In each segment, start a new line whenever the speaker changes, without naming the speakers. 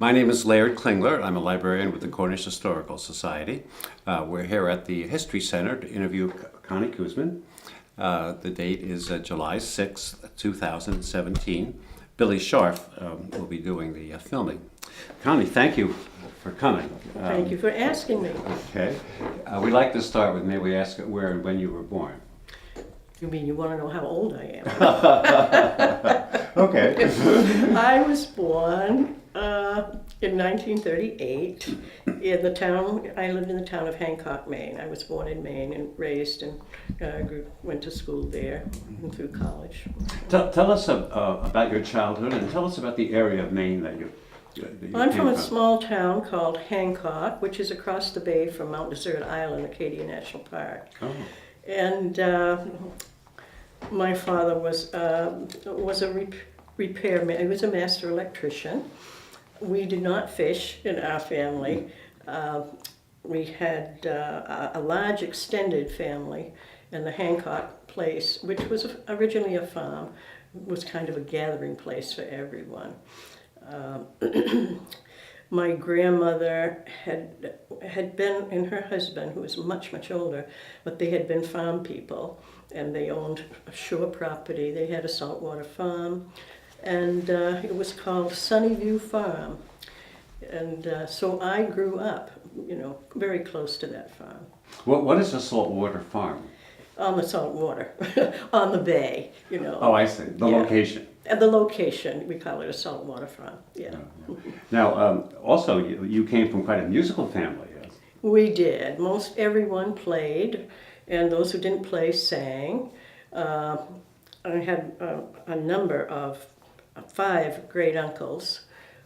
My name is Laird Klingler. I'm a librarian with the Cornish Historical Society. We're here at the History Center to interview Connie Kousman. The date is July 6th, 2017. Billy Scharf will be doing the filming. Connie, thank you for coming.
Thank you for asking me.
Okay. We'd like to start with maybe ask where and when you were born.
You mean you want to know how old I am?
Okay.
I was born in 1938 in the town. I lived in the town of Hancock, Maine. I was born in Maine and raised and went to school there and through college.
Tell us about your childhood and tell us about the area of Maine that you
I'm
came
from a small town called Hancock, which is across the bay from Mount Desert Island, Acadia National Park.
Oh.
And my father was a repairman. He was a master electrician. We did not fish in our family. We had a large extended family, and the Hancock place, which was originally a farm, was kind of a gathering place for everyone. My grandmother had been, and her husband, who was much, much older, but they had been farm people, and they owned shore property. They had a saltwater farm, and it was called Sunnyview Farm. And so I grew up, very close to that farm.
What is a saltwater farm?
On the saltwater, on the bay,
Oh, I see. The location.
And the location, we call it a saltwater farm, yeah.
Now, also, you came from quite a musical family. Yes?
We did. Most everyone played, and those who didn't play sang. I had a number of 5 great uncles.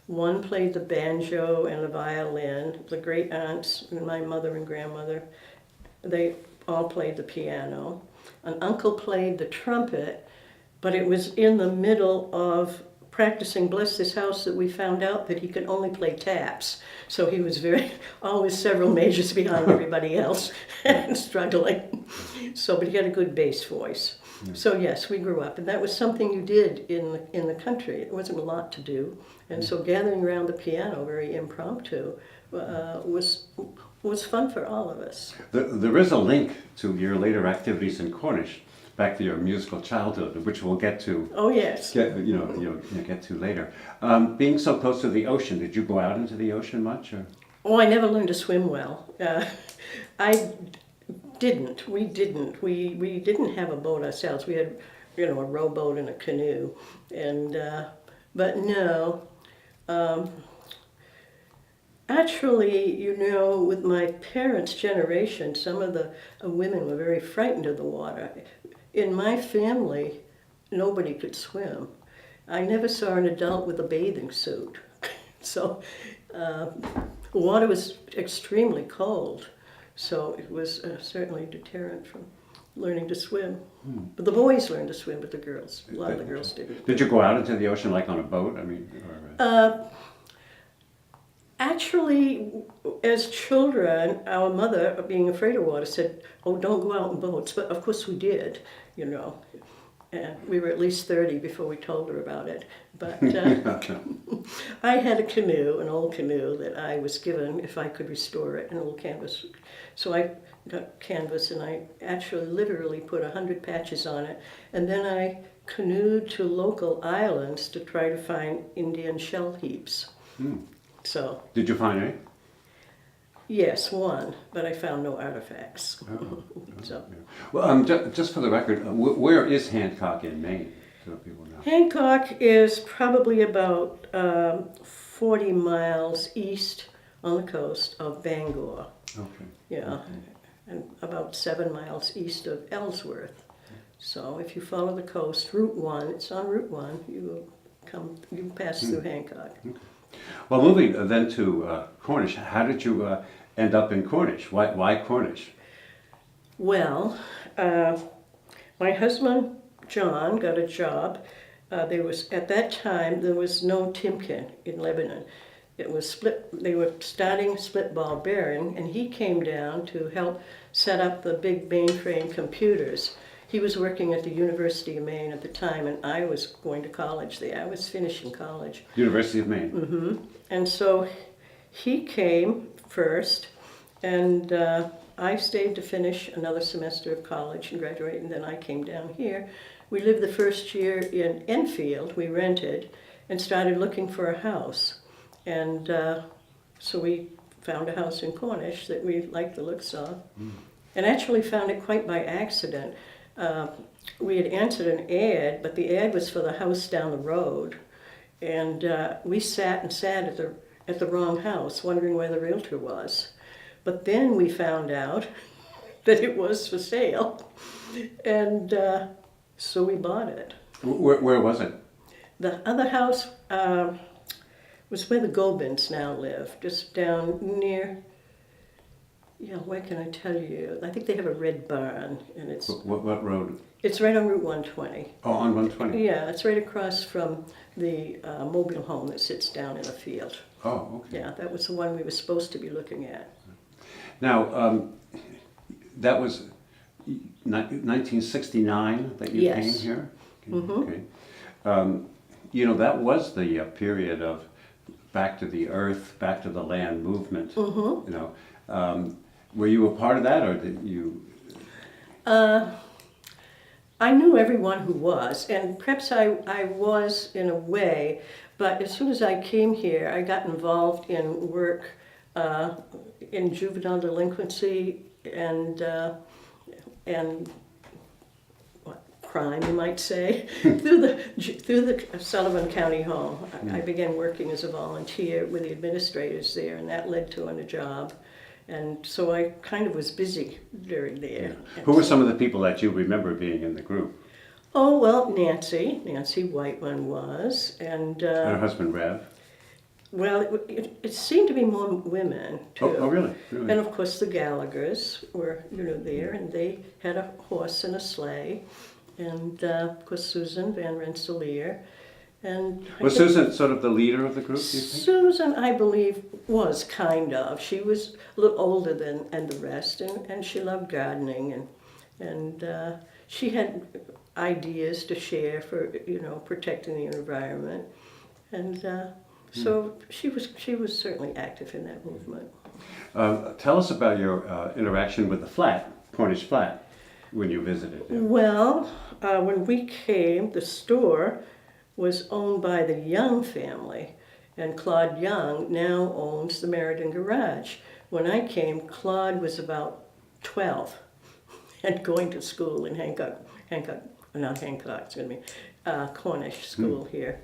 One played the banjo and the violin. The great aunts, my mother and grandmother, they all played the piano. An uncle played the trumpet, but it was in the middle of practicing Bless This House that we found out that he could only play taps. So he was always several measures behind everybody else and struggling. But he had a good bass voice. Yeah. So yes, we grew up, and that was something you did in the country. It wasn't a lot to do, and so gathering around the piano, very impromptu, was fun for all of us.
There is a link to your later activities in Cornish, back to your musical childhood, which we'll get to.
Oh yes.
Get to later. Being so close to the ocean, did you go out into the ocean much? Or?
Oh, I never learned to swim well. I didn't. We didn't. We didn't have a boat ourselves. We had, a rowboat and a canoe, and but no. Actually, with my parents' generation, some of the women were very frightened of the water. In my family, nobody could swim. I never saw an adult with a bathing suit. So the water was extremely cold, so it was certainly a deterrent from learning to swim. But the boys learned to swim, but the girls, a lot of the girls didn't.
Did you go out into the ocean like on a boat?
Actually, as children, our mother, being afraid of water, said, "Oh, don't go out in boats." But of course we did, And we were at least 30 before we told her about it. But I had a canoe, an old canoe, that I was given if I could restore it, an old canvas. So I got canvas, and I actually literally put 100 patches on it. And then I canoed to local islands to try to find Indian shell heaps. So.
Did you find any?
Yes, one, but I found no artifacts.
So. Well, just for the record, where is Hancock in Maine? So people know.
Hancock is probably about 40 miles east on the coast of Bangor.
Okay.
Yeah, okay. And about 7 miles east of Ellsworth. So if you follow the coast, Route 1, it's on Route 1, you pass through Hancock.
Okay. Well, moving then to Cornish, how did you end up in Cornish? Why Cornish?
Well, my husband, John, got a job. At that time, there was no Timken in Lebanon. It was split. They were starting split ball bearing, and he came down to help set up the big mainframe computers. He was working at the University of Maine at the time, and I was going to college there. I was finishing college.
University of Maine.
Mm-hmm. And so he came first, and I stayed to finish another semester of college and graduate, and then I came down here. We lived the first year in Enfield. We rented and started looking for a house. And so we found a house in Cornish that we liked the looks of, and actually found it quite by accident. We had answered an ad, but the ad was for the house down the road, and we sat at the wrong house, wondering where the realtor was. But then we found out that it was for sale, and so we bought it.
Where was it?
The other house was where the Gobins now live, just down near, where can I tell you? I think they have a red barn, and it's...
What road?
It's right on Route 120.
Oh, on 120?
Yeah, it's right across from the mobile home that sits down in a field.
Oh, okay.
Yeah, that was the one we were supposed to be looking at.
Now, that was 1969 that you
Yes.
came here?
Mm-hmm.
Okay. That was the period of back to the earth, back to the land movement.
Mm-hmm.
Were you a part of that, or did you?
I knew everyone who was, and perhaps I was in a way, but as soon as I came here, I got involved in work in juvenile delinquency and crime, you might say, through the Sullivan County Home. I began working as a volunteer with the administrators there, and that led to a job. And so I kind of was busy during there.
Who were some of the people that you remember being in the group?
Oh, well, Nancy Whiteman was, and
Her husband, Rev.
well, it seemed to be more women too.
Oh, really?
And of course the Gallaghers were, there, and they had a horse and a sleigh, and of course Susan Van Rensselaer. And
Was Susan sort of the leader of the group, do you think?
Susan, I believe, was kind of. She was a little older than the rest, and she loved gardening, and she had ideas to share for protecting the environment, and so she was certainly active in that movement.
Tell us about your interaction with the flat, Cornish flat, when you visited there.
Well, when we came, the store was owned by the Young family, and Claude Young now owns the Meriden Garage. When I came, Claude was about 12 and going to school in Cornish school here.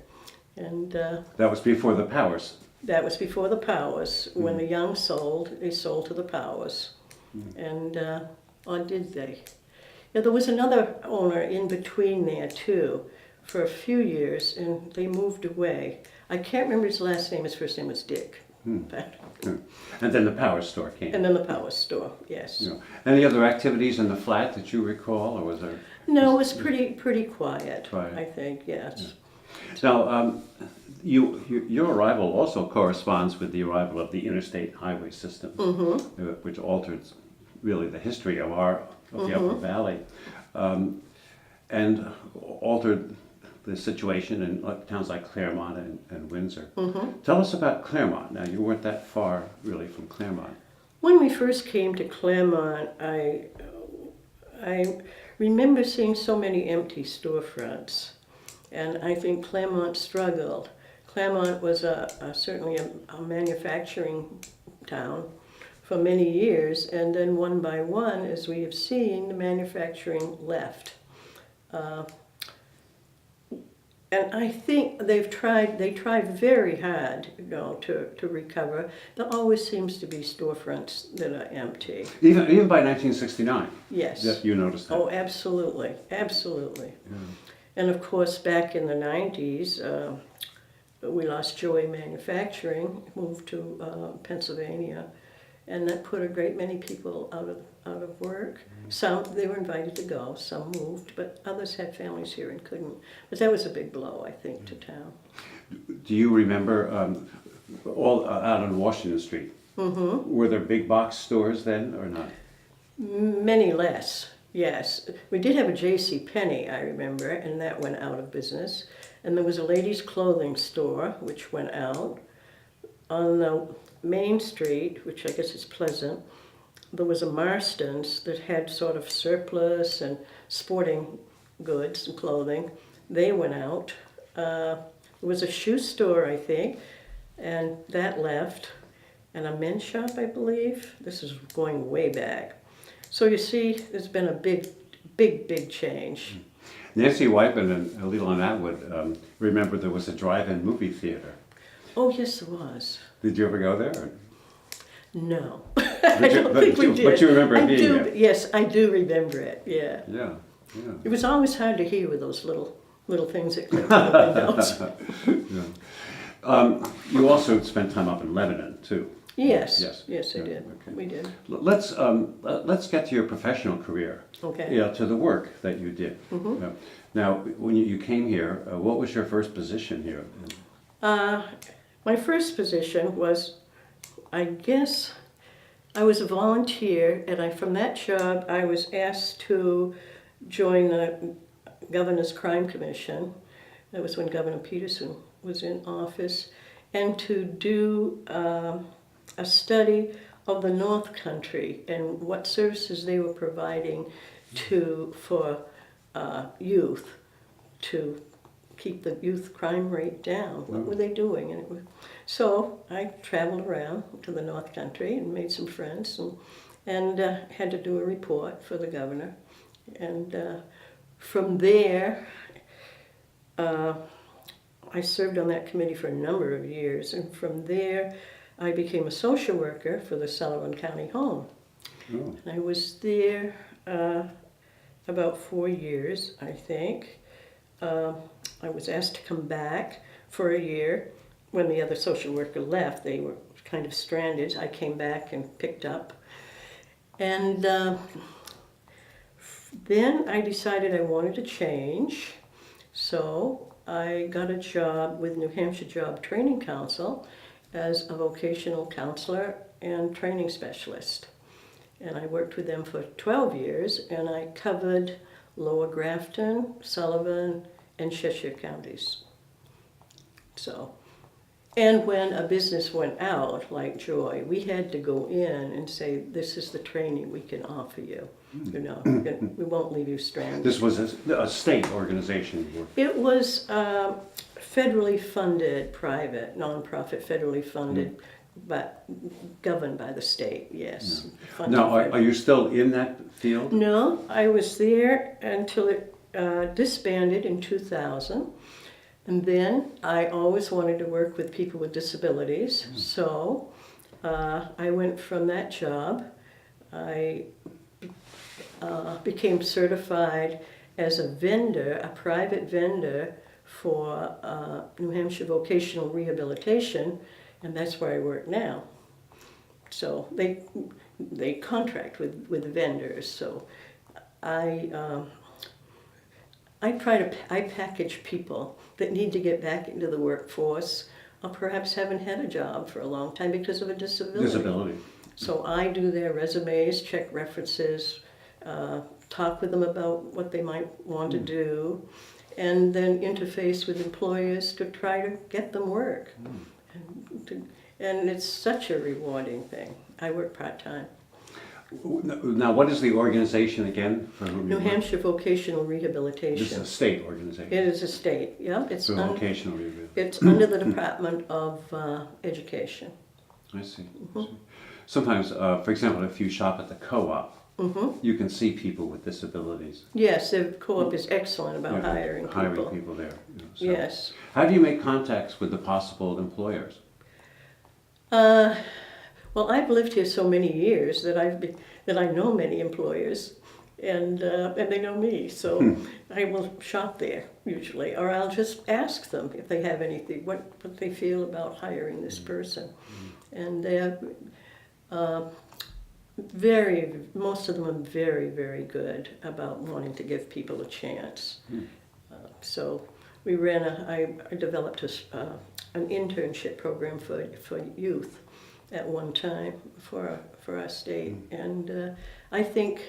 And
That was before the Powers.
that was before the Powers. When the Young sold, they sold to the Powers. And, or did they? Yeah, there was another owner in between there too for a few years, and they moved away. I can't remember his last name. His first name was Dick. But,
And then the Powers store came.
and then the Power store, yes.
Any other activities in the flat that you recall, or was there?
No, it was pretty quiet,
Quiet.
I think, yes.
Now, your arrival also corresponds with the arrival of the interstate highway system, which altered really the history of the Upper Valley, and altered the situation in towns like Claremont and Windsor. Tell us about Claremont. Now, you weren't that far really from Claremont.
When we first came to Claremont, I remember seeing so many empty storefronts, and I think Claremont struggled. Claremont was certainly a manufacturing town for many years, and then one by one, as we have seen, the manufacturing left. And I think they tried very hard, to recover. There always seems to be storefronts that are empty.
Even by 1969.
Yes.
Yes, you noticed that.
Oh, absolutely, absolutely. And of course, back in the 90s, we lost Joy Manufacturing, moved to Pennsylvania, and that put a great many people out of work. Some, they were invited to go, some moved, but others had families here and couldn't. But that was a big blow, I think, to town.
Do you remember all out on Washington Street? Were there big box stores then or not?
Many less. Yes, we did have a J.C. Penney, I remember, and that went out of business. And there was a ladies' clothing store, which went out. On the Main Street, which I guess is Pleasant, there was a Marston's that had sort of surplus and sporting goods and clothing. They went out. There was a shoe store, I think, and that left. And a men's shop, I believe. This is going way back. So you see, there's been a big change.
Nancy Whiteman and Leland Atwood remember there was a drive-in movie theater.
Oh, yes, there was.
Did you ever go there?
No,
But
I don't think we did.
But you remember it
I
being
do,
there?
yes, I do remember it, yeah.
Yeah, yeah.
It was always hard to hear with those little things that clicked on the windows.
Yeah. You also spent time up in Lebanon, too.
Yes,
Yes.
yes, I
Yeah,
did.
okay.
We did.
Let's get to your professional career.
Okay.
Yeah, to the work that you did.
Mm-hmm.
Yeah. Now, when you came here, what was your first position here?
My first position was, I guess, I was a volunteer, and from that job, I was asked to join the Governor's Crime Commission. That was when Governor Peterson was in office, and to do a study of the North Country and what services they were providing for youth to keep the youth crime rate down. What were they doing? So I traveled around to the North Country and made some friends and had to do a report for the governor. And from there, I served on that committee for a number of years. And from there, I became a social worker for the Sullivan County Home.
Oh.
And I was there about 4 years, I think. I was asked to come back for a year. When the other social worker left, they were kind of stranded. I came back and picked up. And then I decided I wanted to change. So I got a job with New Hampshire Job Training Council as a vocational counselor and training specialist. And I worked with them for 12 years, and I covered Lower Grafton, Sullivan, and Cheshire counties. So, and when a business went out, like Joy, we had to go in and say, this is the training we can offer you. You know, we won't leave you stranded.
This was a state organization.
It was federally funded, private, nonprofit, federally funded, but governed by the state, yes. Funded
Now, are
federally.
you still in that field?
No, I was there until it disbanded in 2000. And then I always wanted to work with people with disabilities. So I went from that job. I became certified as a vendor, a private vendor for New Hampshire Vocational Rehabilitation, and that's where I work now. So they contract with vendors. So I package people that need to get back into the workforce or perhaps haven't had a job for a long time because of a disability. So I do their resumes, check references, talk with them about what they might want to do, and then interface with employers to try to get them work. And it's such a rewarding thing. I work part-time.
Now, what is the organization again? For whom
New
you work?
Hampshire Vocational Rehabilitation.
This is a state organization.
It is a state, yeah. It's
For vocational rehabilitation.
It's under the Department of Education.
I see. I see. Sometimes, for example, if you shop at the co-op, you can see people with disabilities.
Yes, the co-op is excellent about
Yeah,
hiring people.
Hiring people there. You know, so.
Yes.
How do you make contacts with the possible employers?
Well, I've lived here so many years that I know many employers, and they know me. So I will shop there usually, or I'll just ask them if they have anything, what they feel about hiring this person, and they're most of them are very good about wanting to give people a chance. So we I developed an internship program for youth at one time for our state, and I think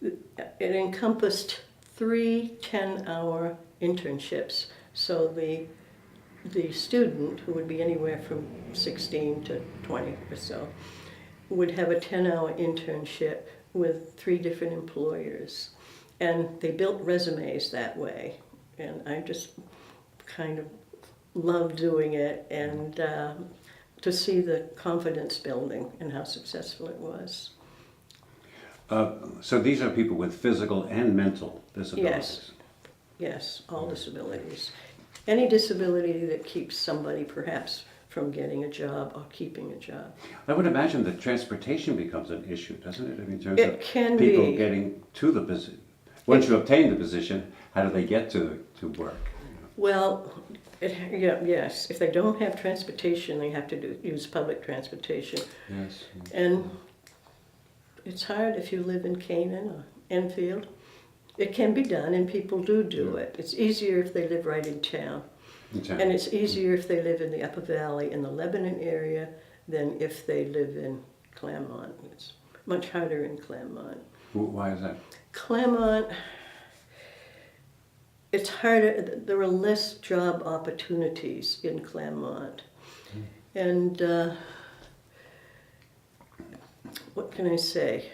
it encompassed 3 10-hour internships. So the student, who would be anywhere from 16 to 20 or so, would have a 10-hour internship with 3 different employers. And they built resumes that way. And I just kind of loved doing it, and to see the confidence building and how successful it was.
So these are people with physical and mental disabilities.
Yes, yes, all disabilities. Any disability that keeps somebody perhaps from getting a job or keeping a job.
I would imagine that transportation becomes an issue, doesn't it? I mean, in terms
It
of
can
people
be.
getting to the position. Once you obtain the position, how do they get to work?
Well, yes, if they don't have transportation, they have to use public transportation.
Yes.
And it's hard if you live in Canaan or Enfield. It can be done, and people do it. It's easier if they live right in town. And it's easier if they live in the Upper Valley in the Lebanon area than if they live in Claremont. It's much harder in Claremont.
Why is that?
Claremont, it's harder. There are less job opportunities in Claremont. And what can I say?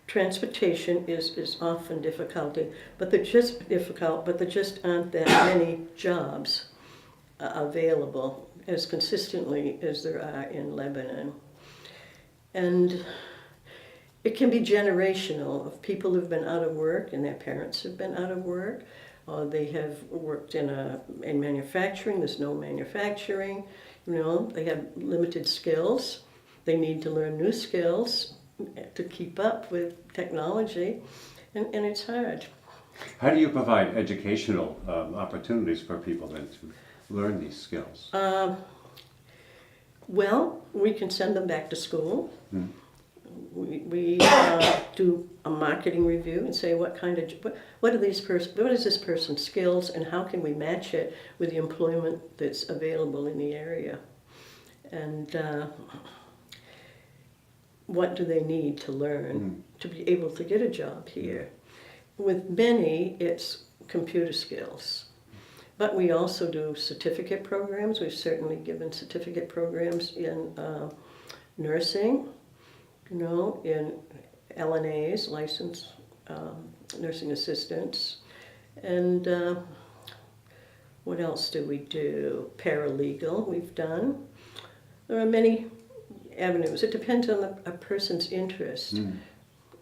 Transportation is often difficulty, but there just aren't that many jobs available as consistently as there are in Lebanon. And it can be generational of people who've been out of work and their parents have been out of work, or they have worked in manufacturing. There's no manufacturing. They have limited skills. They need to learn new skills to keep up with technology, and it's hard.
How do you provide educational opportunities for people then to learn these skills?
Well, we can send them back to school. We do a marketing review and say what is this person's skills, and how can we match it with the employment that's available in the area, and what do they need to learn to be able to get a job here. With many, it's computer skills. But we also do certificate programs. We've certainly given certificate programs in nursing, in LNAs, licensed nursing assistants. And what else do we do? Paralegal we've done. There are many avenues. It depends on a person's interest and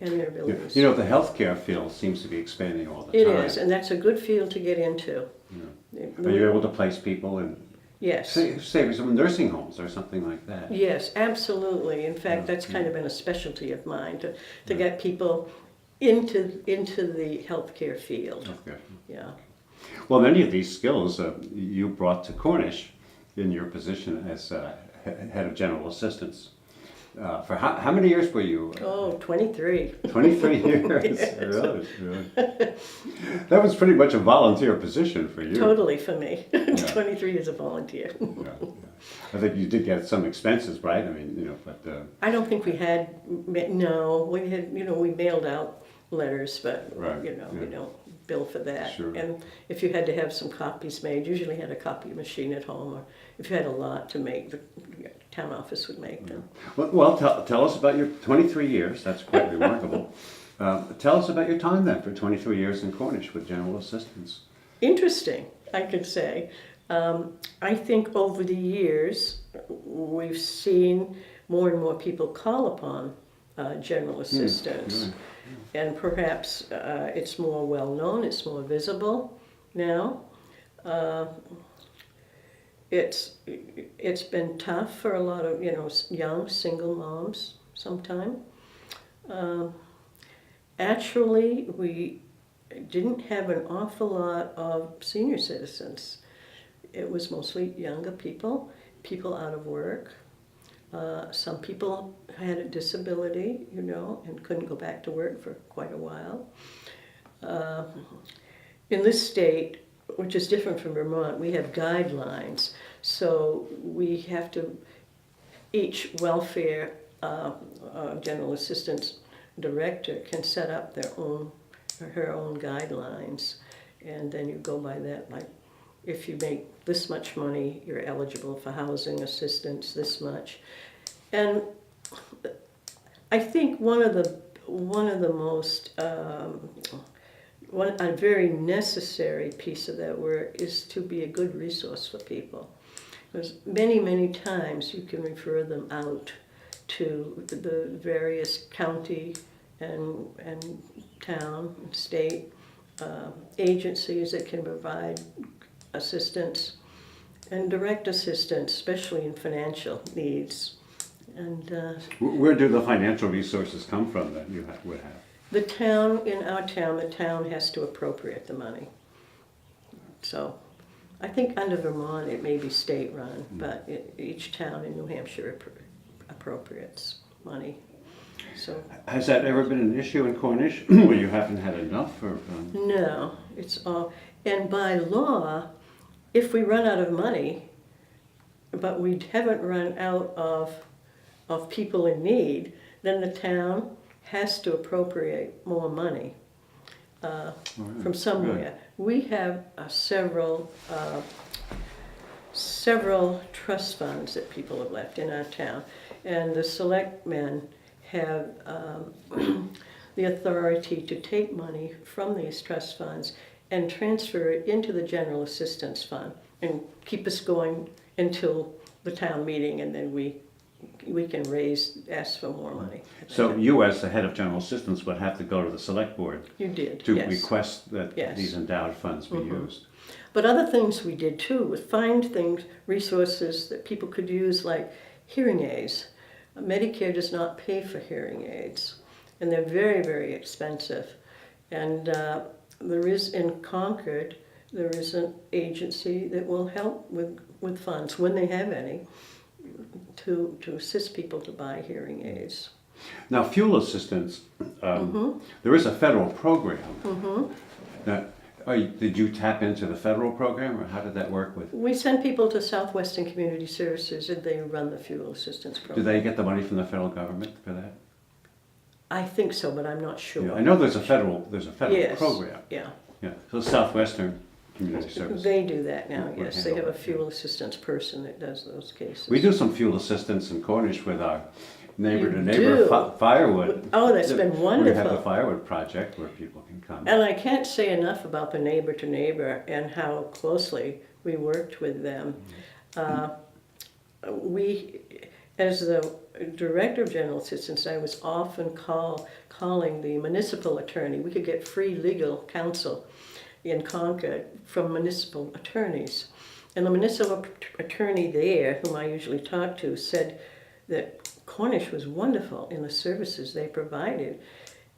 their abilities.
The healthcare field seems to be expanding all the
It
time.
is, and that's a good field to get into.
Are you able to place people in,
Yes.
say some nursing homes or something like that?
Yes, absolutely. In fact, that's kind of been a specialty of mine, to get people into the healthcare field.
Okay.
Yeah.
Well, many of these skills you brought to Cornish in your position as head of general assistance. For how many years were you?
23.
23 years.
Yes.
Really? That was pretty much a volunteer position for you.
Totally for me. 23 is a volunteer.
Yeah. I think you did get some expenses, right? I mean, but.
I don't think we had. No, we had. We mailed out letters, but
Right,
we don't bill for that.
Sure.
And if you had to have some copies made, usually had a copy machine at home, or if you had a lot to make, the town office would make them.
Well, tell us about your 23 years. That's quite remarkable. Tell us about your time then for 23 years in Cornish with general assistance.
Interesting, I could say. I think over the years, we've seen more and more people call upon general assistance. And perhaps it's more well known, it's more visible now. It's been tough for a lot of young single moms sometimes. Actually, we didn't have an awful lot of senior citizens. It was mostly younger people out of work. Some people had a disability, and couldn't go back to work for quite a while. In this state, which is different from Vermont, we have guidelines. So we have to, each welfare general assistance director can set up their own, or her own guidelines, and then you go by that, like, if you make this much money, you're eligible for housing assistance, this much. And I think one of the most, a very necessary piece of that work is to be a good resource for people. Because many times you can refer them out to the various county and town and state agencies that can provide assistance and direct assistance, especially in financial needs. And
Where do the financial resources come from that you would have?
the town, in our town, the town has to appropriate the money. So I think under Vermont it may be state-run, but each town in New Hampshire appropriates money. So
Has that ever been an issue in Cornish where you haven't had enough? Or,
no, it's all, and by law, if we run out of money, but we haven't run out of people in need, then the town has to appropriate more money from somewhere. We have several trust funds that people have left in our town, and the selectmen have the authority to take money from these trust funds and transfer it into the general assistance fund and keep us going until the town meeting, and then we can ask for more money.
So you, as the head of general assistance, would have to go to the select board
You did,
to
yes.
request that
Yes.
these endowed funds be used.
But other things we did too was find resources that people could use, like hearing aids. Medicare does not pay for hearing aids, and they're very expensive. And there is in Concord, there is an agency that will help with funds when they have any to assist people to buy hearing aids.
Now, fuel assistance, there is a federal program. Now, did you tap into the federal program, or how did that work with?
We send people to Southwestern Community Services, and they run the fuel assistance
Do
program.
they get the money from the federal government for that?
I think so, but I'm not sure.
Yeah, I know there's a federal
Yes,
program.
yeah.
Yeah, so Southwestern Community Services.
They do that now,
Would
yes. They have
handle
a
that,
fuel assistance person that does those cases.
We do some fuel assistance in Cornish with our neighbor to
You
neighbor
do?
firewood.
Oh, that's been
We have
wonderful.
the firewood project where people can come.
And I can't say enough about the neighbor to neighbor and how closely we worked with them. We, as the director of general assistance, I was often calling the municipal attorney. We could get free legal counsel in Concord from municipal attorneys. And the municipal attorney there, whom I usually talk to, said that Cornish was wonderful in the services they provided.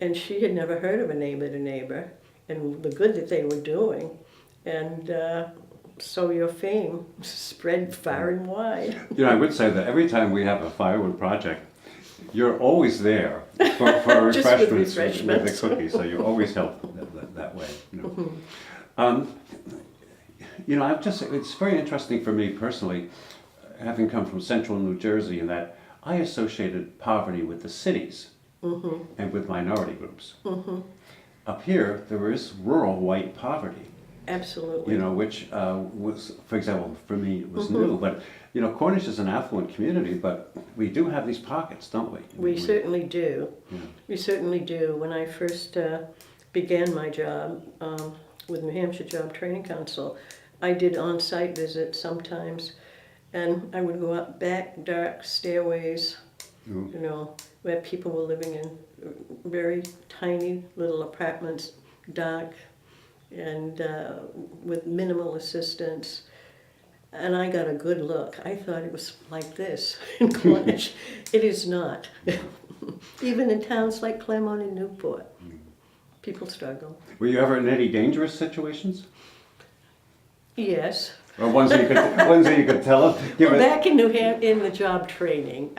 And she had never heard of a neighbor to neighbor and the good that they were doing. And so your fame spread far and wide.
You know, I would say that every time we have a firewood project, you're always there for
Just with
refreshments with the
refreshments.
cookies, so you always help that way. You know, it's very interesting for me personally, having come from central New Jersey, in that I associated poverty with the cities and with minority groups. Up here, there is rural white poverty.
Absolutely.
You know, which was, for example, for me, it was new. But, you know, Cornish is an affluent community, but we do have these pockets, don't we?
We certainly do.
Yeah.
We certainly do. When I first began my job with New Hampshire Job Training Council, I did on-site visits sometimes, and I would go up back dark stairways, you know, where people were living in very tiny little apartments, dark, and with minimal assistance. And I got a good look. I thought it was like this in Cornish. It is not. Even in towns like Claremont and Newport, people struggle.
Were you ever in any dangerous situations?
Yes.
Or ones that you could tell us?
Well, back in New Hampshire, in the job training,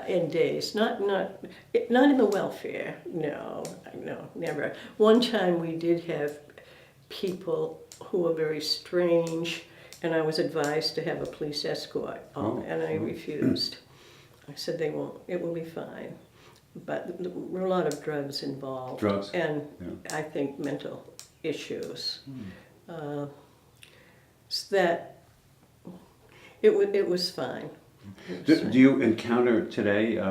in days, not in the welfare. No, never. One time we did have people who were very strange, and I was advised to have a police escort, and I refused. I said it will be fine. but there were a lot of drugs involved.
Drugs?
And
Yeah.
I think mental issues. So that it was fine.
Do you encounter today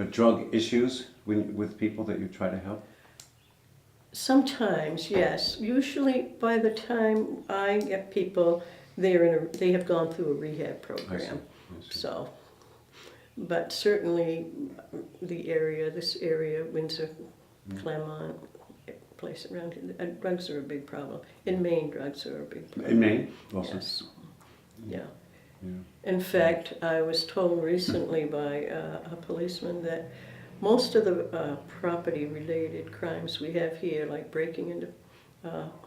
drug issues with people that you try to help?
Sometimes, yes. Usually, by the time I get people, they have gone through a rehab program.
I see.
So, but certainly, this area, Windsor, Claremont, place around here, drugs are a big problem. In Maine, drugs are a big problem.
In Maine, also.
Yes. Yeah.
Yeah.
In fact, I was told recently by a policeman that most of the property-related crimes we have here, like breaking into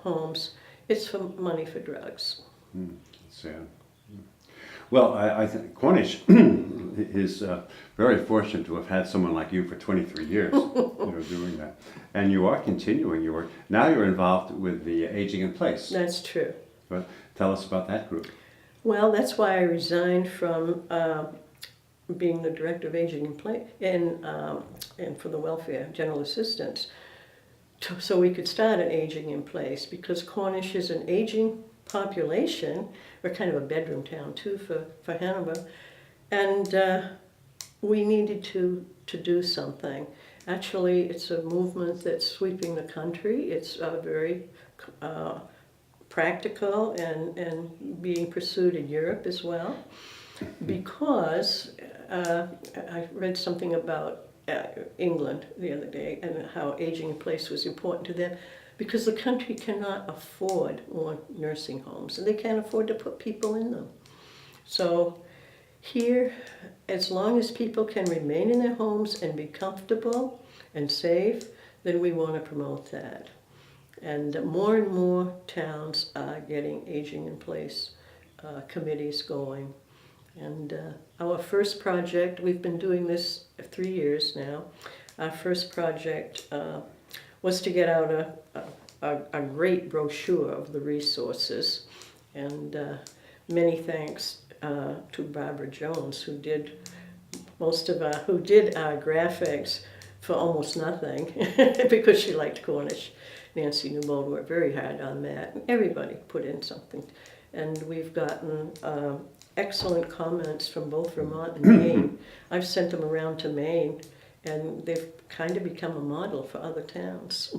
homes, it's for money for drugs.
Sad. Well, I think Cornish is very fortunate to have had someone like you for 23 years, doing that. And you are continuing your work. Now you're involved with the Aging in Place.
That's true.
But tell us about that group.
Well, that's why I resigned from being the director of Aging in Place and for the welfare general assistance, so we could start an Aging in Place, because Cornish is an aging population. We're kind of a bedroom town too for Hanover, and we needed to do something. Actually, it's a movement that's sweeping the country. It's very practical and being pursued in Europe as well, because I read something about England the other day and how aging in place was important to them, because the country cannot afford more nursing homes and they can't afford to put people in them. So here, as long as people can remain in their homes and be comfortable and safe, then we want to promote that. And more towns are getting Aging in Place committees going. And our first project, we've been doing this 3 years now. Our first project was to get out a great brochure of the resources. And many thanks to Barbara Jones, who did our graphics for almost nothing because she liked Cornish. Nancy Newbold worked very hard on that, and everybody put in something. And we've gotten excellent comments from both Vermont and Maine. I've sent them around to Maine, and they've kind of become a model for other towns.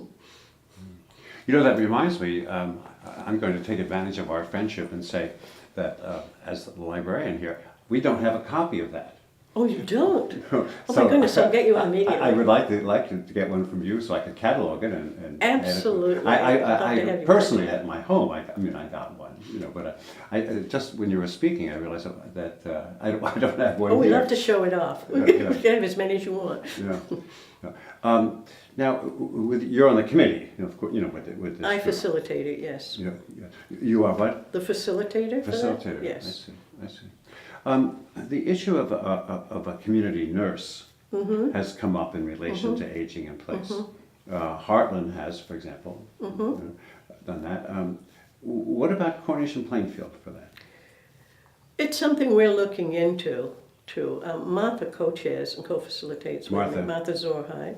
That reminds me, I'm going to take advantage of our friendship and say that as the librarian here, we don't have a copy of that.
Oh, you don't?
Oh
my goodness, I'll get you one immediately.
I would like to get one from you so I could catalog it and
absolutely.
I personally at my home, I got one, but I just when you were speaking, I realized that I don't have one.
Oh, we
here.
love to show it off. You can have as many as you want.
Now, you're on the committee, of course, with this.
I facilitate it, yes.
You are what?
The facilitator.
Facilitator.
For that? Yes.
I see. The issue of a community nurse has come up in relation to Aging in Place. Heartland has, for example, done that. What about Cornish and Plainfield for that?
It's something we're looking into. Martha co-chairs and co-facilitates with me, Martha Zorhai.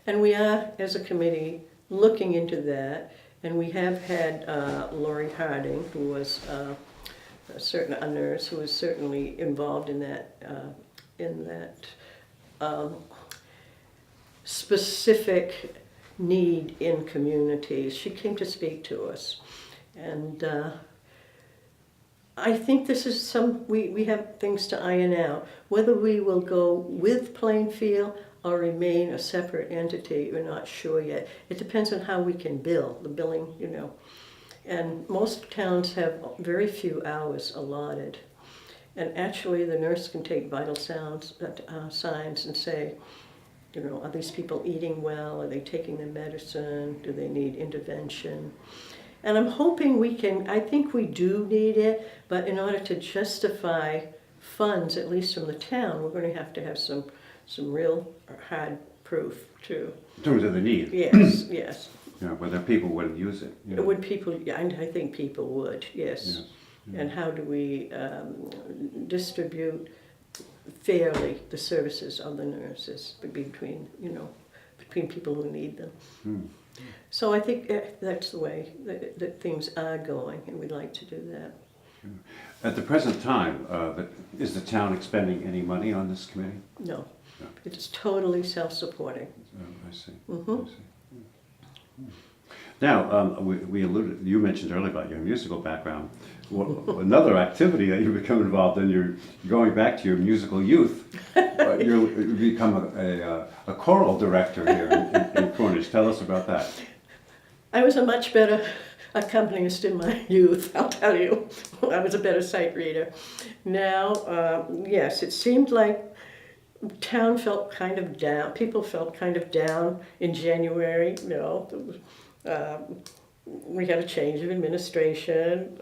And we are, as a committee, looking into that. And we have had Lori Harding, who was a nurse who was certainly involved in that specific need in communities. She came to speak to us, and I think this is we have things to iron out. Whether we will go with Plainfield or remain a separate entity, we're not sure yet. It depends on how we can bill, the billing, And most towns have very few hours allotted. And actually the nurse can take vital signs and say, are these people eating well? Are they taking their medicine? Do they need intervention? And I'm hoping I think we do need it, but in order to justify funds, at least from the town, we're going to have some real hard proof too.
In terms of the need?
Yes, yes.
Whether people would use it.
Would people? Yeah, I think people would. Yes. And how do we distribute fairly the services of the nurses between people who need them. So I think that's the way that things are going, and we'd like to do that.
At the present time, is the town expending any money on this committee?
No,
No.
it is totally self-supporting.
I see.
Mhm.
I see. Now, we alluded, you mentioned earlier about your musical background. Another activity that you become involved in, you're going back to your musical youth. You become a choral director here in Cornish. Tell us about that.
I was a much better accompanist in my youth, I'll tell you. I was a better sight reader. Now, yes, it seemed like town felt kind of down. People felt kind of down in January. We had a change of administration,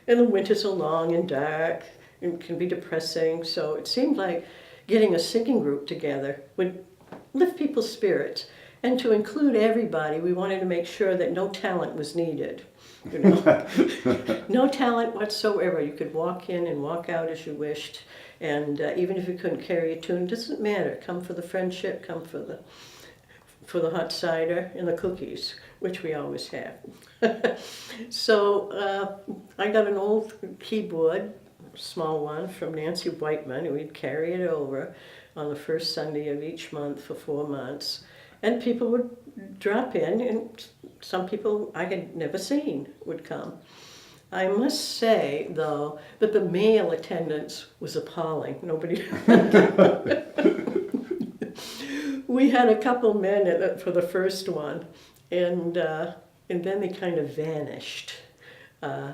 and the winters are long and dark and can be depressing. So it seemed like getting a singing group together would lift people's spirits. And to include everybody, we wanted to make sure that no talent was needed. No talent whatsoever. You could walk in and walk out as you wished. And even if you couldn't carry a tune, it doesn't matter. Come for the friendship, come for the hot cider and the cookies, which we always have. So I got an old keyboard, a small one, from Nancy Whiteman, and we'd carry it over on the first Sunday of each month for 4 months. And people would drop in, and some people I had never seen would come. I must say, though, that the male attendance was appalling. Nobody... We had a couple men for the first one, and then they kind of vanished.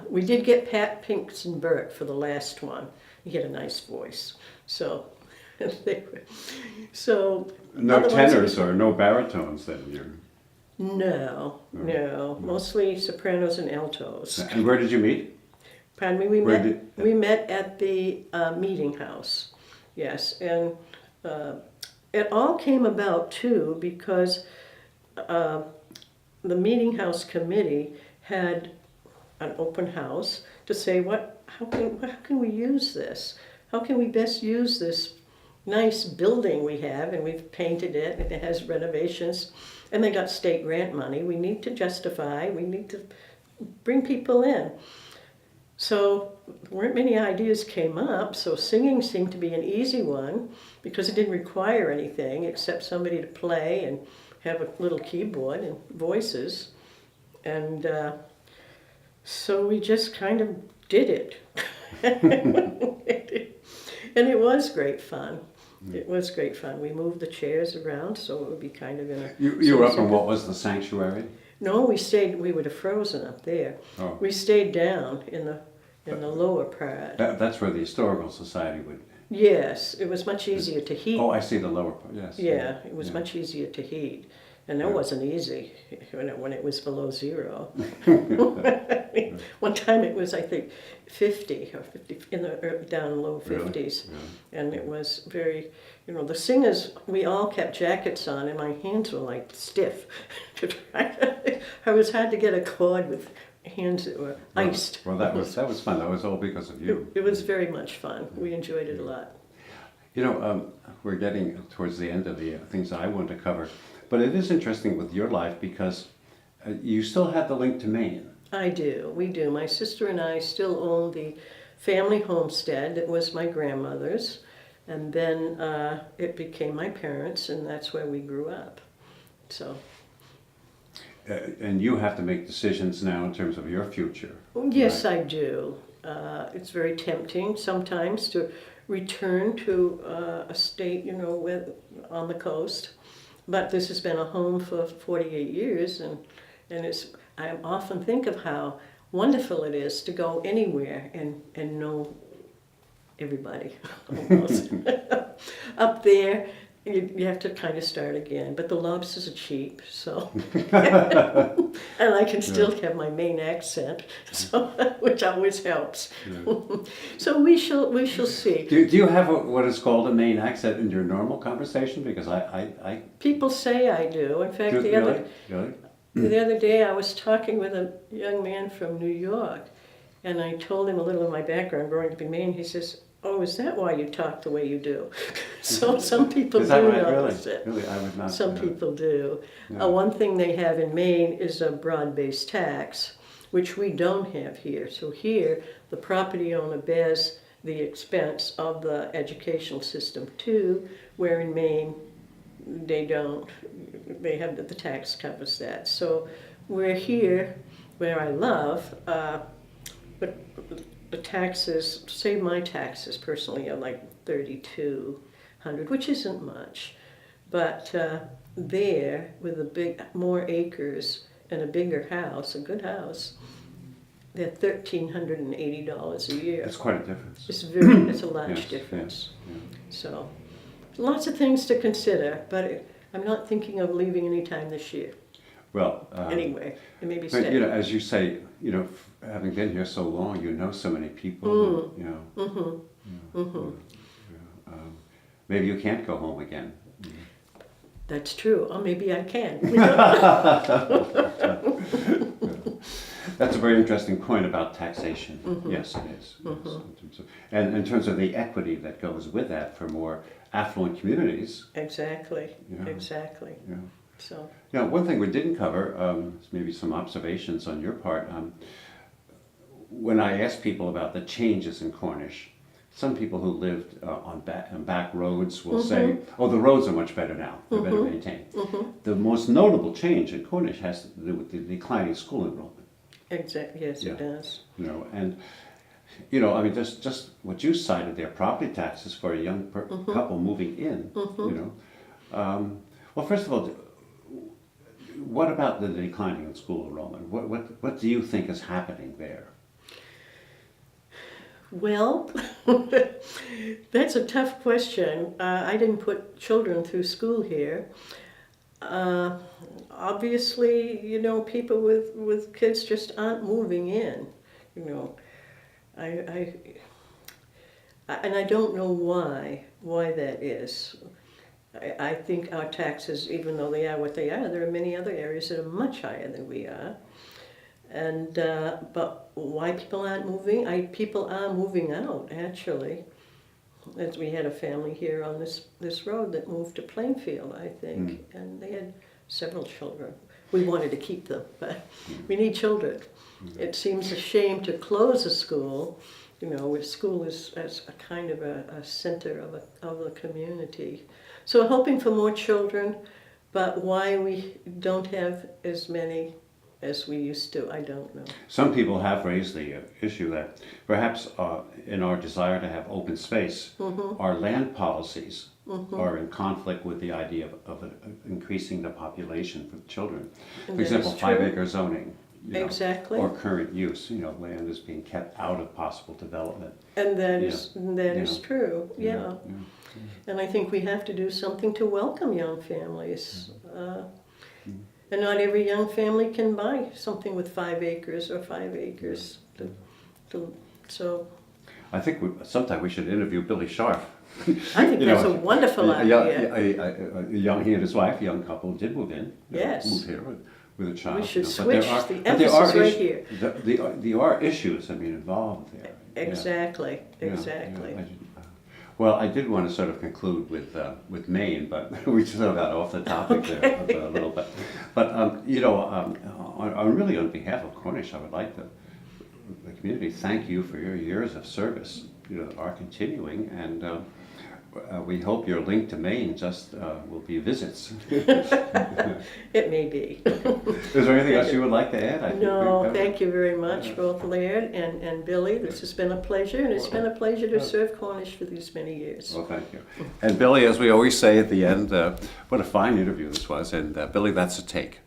We did get Pat Pinkston-Burt for the last one. He had a nice voice, so
No tenors or no baritones then?
No, mostly sopranos and altos.
And where did you meet?
Pardon me, we met at the meeting house, yes, and it all came about too because the meeting house committee had an open house to say how can we use this? How can we best use this nice building we have, and we've painted it and it has renovations, and they got state grant money. We need to justify, we need to bring people in. So weren't many ideas came up, so singing seemed to be an easy one because it didn't require anything except somebody to play and have a little keyboard and voices. And so we just kind of did it. And it was great fun. It was great fun. We moved the chairs around so it would be kind of in a...
You were up in what was the sanctuary?
No, we would have frozen up there.
Oh.
We stayed down in the lower part.
That's where the Historical Society would...
Yes, it was much easier to heat.
Oh, I see the lower part, yes.
Yeah, it was much easier to heat. And that wasn't easy when it was below zero. One time it was, I think, 50 or 50 down low 50s.
Really? Yeah.
And it was very, the singers, we all kept jackets on and my hands were like stiff. It was hard to get a chord with hands that were iced.
Well, that was fun. That was all because of you.
It was very much fun. We enjoyed it a lot.
We're getting towards the end of the things I want to cover. But it is interesting with your life because you still have the link to Maine.
I do. We do. My sister and I still own the family homestead that was my grandmother's. And then it became my parents', and that's where we grew up. So.
And you have to make decisions now in terms of your future.
Yes,
right?
I do. It's very tempting sometimes to return to a state, on the coast. But this has been a home for 48 years, and I often think of how wonderful it is to go anywhere and know everybody. Almost. Up there, you have to kind of start again. But the lobsters are cheap, so and I can still have my Maine accent, so which always helps. Yeah. So we shall see.
Do you have what is called a Maine accent in your normal conversation? Because I
people say I do. In fact, the other day I was talking with a young man from New York, and I told him a little of my background growing up in Maine. He says, oh, is that why you talk the way you do? So some people
Is
do
that right?
notice
Really?
it.
Really, I would not.
Some people do.
Yeah.
One thing they have in Maine is a broad-based tax, which we don't have here. So here, the property owner bears the expense of the educational system too, where in Maine, they don't. They have the tax covers that. So we're here, where I love, but the taxes, say my taxes personally are like 3,200, which isn't much, but there with more acres and a bigger house, a good house, they're $1,380 a year.
It's quite a difference.
It's a large
Yes,
difference.
yes, yeah.
So lots of things to consider, but I'm not thinking of leaving anytime this year.
Well,
Anyway, it may be
but
said.
you know, as you say, you know, having been here so long, you know so many people. You know, maybe you can't go home again.
That's true. Or maybe I can.
That's a very interesting point about taxation. Yes, it is. Yes, in terms of, and in terms of the equity that goes with that for more affluent communities.
Exactly.
Yeah.
Exactly.
Yeah.
So.
Yeah, one thing we didn't cover, maybe some observations on your part. When I asked people about the changes in Cornish, some people who lived on back roads will say, oh, the roads are much better now, they're better maintained. The most notable change in Cornish has to do with the declining school enrollment.
Exactly. Yes,
Yeah.
it does.
You know, and you know, I mean, just what you cited there, property taxes for a young couple moving in. You know, well, first of all, what about the declining in school enrollment? What do you think is happening there?
Well, that's a tough question. I didn't put children through school here. Obviously, you know, people with kids just aren't moving in. You know, and I don't know why that is. I think our taxes, even though they are what they are, there are many other areas that are much higher than we are. And but why people aren't moving? People are moving out, actually. As we had a family here on this road that moved to Plainfield, I think, and they had several children. We wanted to keep them, but we need children. It seems a shame to close a school, you know, where school is as a kind of a center of the community. So hoping for more children, but why we don't have as many as we used to, I don't know.
Some people have raised the issue that perhaps in our desire to have open space, our land policies are in conflict with the idea of increasing the population for children. For example, 5-acre zoning. You know,
exactly.
Or current use, you know, land is being kept out of possible development.
And that is true, yeah. And I think we have to do something to welcome young families. And not every young family can buy something with 5 acres or 5 acres. So
I think sometime we should interview Billy Scharf.
I think that's a wonderful idea.
He and his wife, a young couple, did move in.
Yes.
Moved here with a child.
We should
But
switch the emphasis right here.
There are issues, I mean, involved there.
Exactly,
Yeah.
exactly.
Well, I did want to sort of conclude with Maine, but we sort of got off the topic there a little bit. But you know, really on behalf of Cornish, I would like the community thank you for your years of service. You know, are continuing, and we hope your link to Maine just will be visits.
It may be.
Is there anything else you would like to add?
No, thank you very much, both Laird and Billy. This has been a pleasure, and it's been a pleasure to serve Cornish for these many years.
Well, thank you. And Billy, as we always say at the end, what a fine interview this was. And Billy, that's a take.